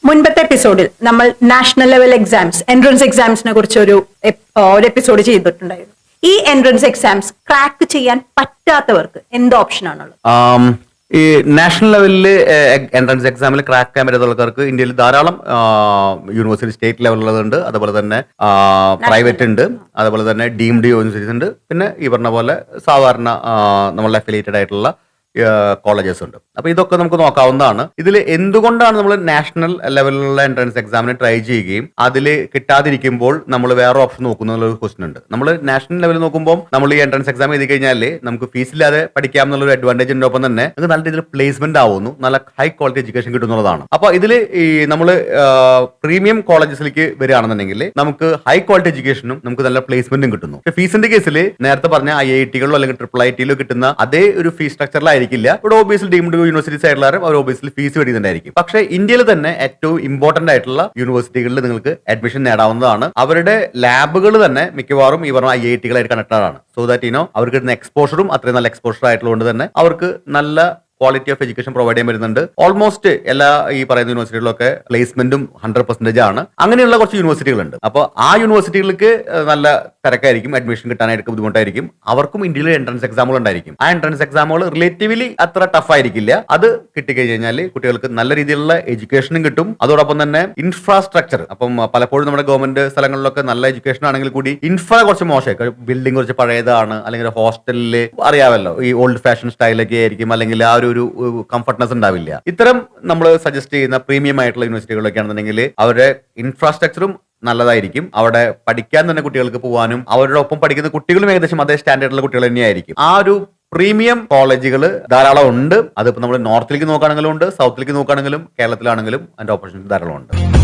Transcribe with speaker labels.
Speaker 1: മുൻപത്തെ എപ്പിസോഡിൽ നമ്മൾ നാഷണൽ ലെവൽ എക്സാംസ് എൻട്രൻസ് എക്സാംസിനെ കുറിച്ച് ഒരു എപ്പിസോഡ് ചെയ്തിട്ടുണ്ടായിരുന്നു. ഈ എൻട്രൻസ് എക്സാംസ് ക്രാക്ക് ചെയ്യാൻ പറ്റാത്തവർക്ക് എന്ത് ഓപ്ഷൻ ആണുള്ളത്?
Speaker 2: ഈ നാഷണൽ ലെവലിൽ എൻട്രൻസ് എക്സാമിൽ ക്രാക്ക് ചെയ്യാൻ പറ്റാത്തവർക്ക് ഇന്ത്യയിൽ ധാരാളം യൂണിവേഴ്സിറ്റി സ്റ്റേറ്റ് ലെവലുള്ളതുണ്ട്, അതുപോലെ തന്നെ പ്രൈവറ്റ് ഉണ്ട്, അതുപോലെ തന്നെ ഡീംഡ് യൂണിവേഴ്സിറ്റീസ് ഉണ്ട്, പിന്നെ ഈ പറഞ്ഞ പോലെ സാധാരണ നമ്മളെ അഫിലിയേറ്റഡ് ആയിട്ടുള്ള കോളേജസ് ഉണ്ട്. അപ്പൊ ഇതൊക്കെ നമുക്ക് നോക്കാവുന്നതാണ്. ഇതിൽ എന്തുകൊണ്ടാണ് നമ്മൾ നാഷണൽ ലെവലിലുള്ള എൻട്രൻസ് എക്സാമിന് ട്രൈ ചെയ്യുകയും അതിൽ കിട്ടാതിരിക്കുമ്പോൾ നമ്മൾ വേറെ ഓപ്ഷൻ നോക്കുന്ന ഒരു ക്വസ്റ്റൻ ഉണ്ട്. നമ്മൾ നാഷണൽ ലെവലിൽ നോക്കുമ്പോൾ നമ്മൾ ഈ എൻട്രൻസ് എക്സാം എഴുതി കഴിഞ്ഞാൽ നമുക്ക് ഫീസ് ഇല്ലാതെ പഠിക്കാം എന്നുള്ളൊരു അഡ്വാൻറ്റേജ് ഉണ്ട്. ഒപ്പം തന്നെ നമുക്ക് നല്ല രീതിയിൽ പ്ലേസ്മെന്റ് ആവുന്നു, നല്ല ഹൈ ക്വാളിറ്റി എഡ്യൂക്കേഷൻ കിട്ടുന്നതാണ്. അപ്പൊ ഇതിൽ ഈ നമ്മൾ പ്രീമിയം കോളേജസിലേക്ക് വരികയാണെന്നുണ്ടെങ്കിൽ നമുക്ക് ഹൈ ക്വാളിറ്റി എഡ്യൂക്കേഷനും നമുക്ക് നല്ല പ്ലേസ്മെന്റും കിട്ടുന്നു. പക്ഷേ ഫീസിന്റെ കേസിൽ നേരത്തെ പറഞ്ഞ IIT-കളിലോ അല്ലെങ്കിൽ IIT-യിലോ കിട്ടുന്ന അതേ ഒരു ഫീസ് സ്ട്രക്ചറിലായിരിക്കും. ഇവിടെ ഓബിയസ്ലി ഡീംഡ് യൂണിവേഴ്സിറ്റീസ് ആയിട്ടുള്ള അവർ ഓബിയസ്ലി ഫീസ് മേടിക്കുന്നുണ്ടായിരിക്കും. പക്ഷേ ഇന്ത്യയിൽ തന്നെ ഏറ്റവും ഇമ്പോർട്ടന്റ് ആയിട്ടുള്ള യൂണിവേഴ്സിറ്റികളിൽ നിങ്ങൾക്ക് അഡ്മിഷൻ നേടാവുന്നതാണ്. അവരുടെ ലാബുകൾ തന്നെ മിക്കവാറും ഈ പറഞ്ഞ IIT-കളായിട്ട് കണക്റ്റഡ് ആണ്. സോ ദാറ്റ് അവർക്ക് കിട്ടുന്ന എക്സ്പോഷറും അത്രയും നല്ല എക്സ്പോഷർ ആയിട്ടുള്ളത് തന്നെ അവർക്ക് നല്ല ക്വാളിറ്റി ഓഫ് എഡ്യൂക്കേഷൻ പ്രൊവൈഡ് ചെയ്യാൻ വരുന്നുണ്ട്. ഓൾമോസ്റ്റ് എല്ലാ ഈ പറയുന്ന യൂണിവേഴ്സിറ്റികളിലൊക്കെ പ്ലേസ്മെന്റും 100% ആണ്. അങ്ങനെയുള്ള കുറച്ച് യൂണിവേഴ്സിറ്റികളുണ്ട്. അപ്പോൾ ആ യൂണിവേഴ്സിറ്റികൾക്ക് നല്ല തിരക്കായിരിക്കും, അഡ്മിഷൻ കിട്ടാനായിട്ട് ബുദ്ധിമുട്ടായിരിക്കും. അവർക്കും ഇന്ത്യയിൽ എൻട്രൻസ് എക്സാമുകൾ ഉണ്ടായിരിക്കും. ആ എൻട്രൻസ് എക്സാമുകൾ റിലേറ്റീവ്ലി അത്ര ടഫ് ആയിരിക്കില്ല. അത് കിട്ടിക്കഴിഞ്ഞാൽ കുട്ടികൾക്ക് നല്ല രീതിയിലുള്ള എഡ്യൂക്കേഷനും കിട്ടും. അതോടൊപ്പം തന്നെ ഇൻഫ്രാസ്ട്രക്ചർ, അപ്പം പലപ്പോഴും നമ്മുടെ ഗവൺമെന്റ് സ്ഥലങ്ങളിലൊക്കെ നല്ല എഡ്യൂക്കേഷൻ ആണെങ്കിൽ കൂടി ഇൻഫ്രാ കുറച്ച് മോശമായി, ബിൽഡിംഗ് കുറച്ച് പഴയതാണ്, അല്ലെങ്കിൽ ഹോസ്റ്റലിൽ അറിയാമല്ലോ ഈ ഓൾഡ് ഫാഷൻ സ്റ്റൈലൊക്കെ ആയിരിക്കും, അല്ലെങ്കിൽ ആ ഒരു കംഫർട്ട്നെസ് ഉണ്ടാവില്ല. ഇത്തരം നമ്മൾ സജസ്റ്റ് ചെയ്യുന്ന പ്രീമിയം ആയിട്ടുള്ള യൂണിവേഴ്സിറ്റികളൊക്കെ ആണെന്നുണ്ടെങ്കിൽ അവരുടെ ഇൻഫ്രാസ്ട്രക്ചറും നല്ലതായിരിക്കും. അവിടെ പഠിക്കാൻ തന്നെ കുട്ടികൾക്ക് പോകാനും അവരുടെ ഒപ്പം പഠിക്കുന്ന കുട്ടികളും ഏകദേശം അതേ സ്റ്റാൻഡേർഡിലുള്ള കുട്ടികൾ തന്നെയായിരിക്കും. ആ ഒരു പ്രീമിയം കോളേജുകൾ ധാരാളം ഉണ്ട്. അതിപ്പോൾ നമ്മൾ നോർത്തിലേക്ക് നോക്കുകയാണെങ്കിലും ഉണ്ട്, സൗത്തിലേക്ക് നോക്കുകയാണെങ്കിലും കേരളത്തിലാണെങ്കിലും അതിന്റെ ഓപ്പർച്യൂണിറ്റി ധാരാളം ഉണ്ട്.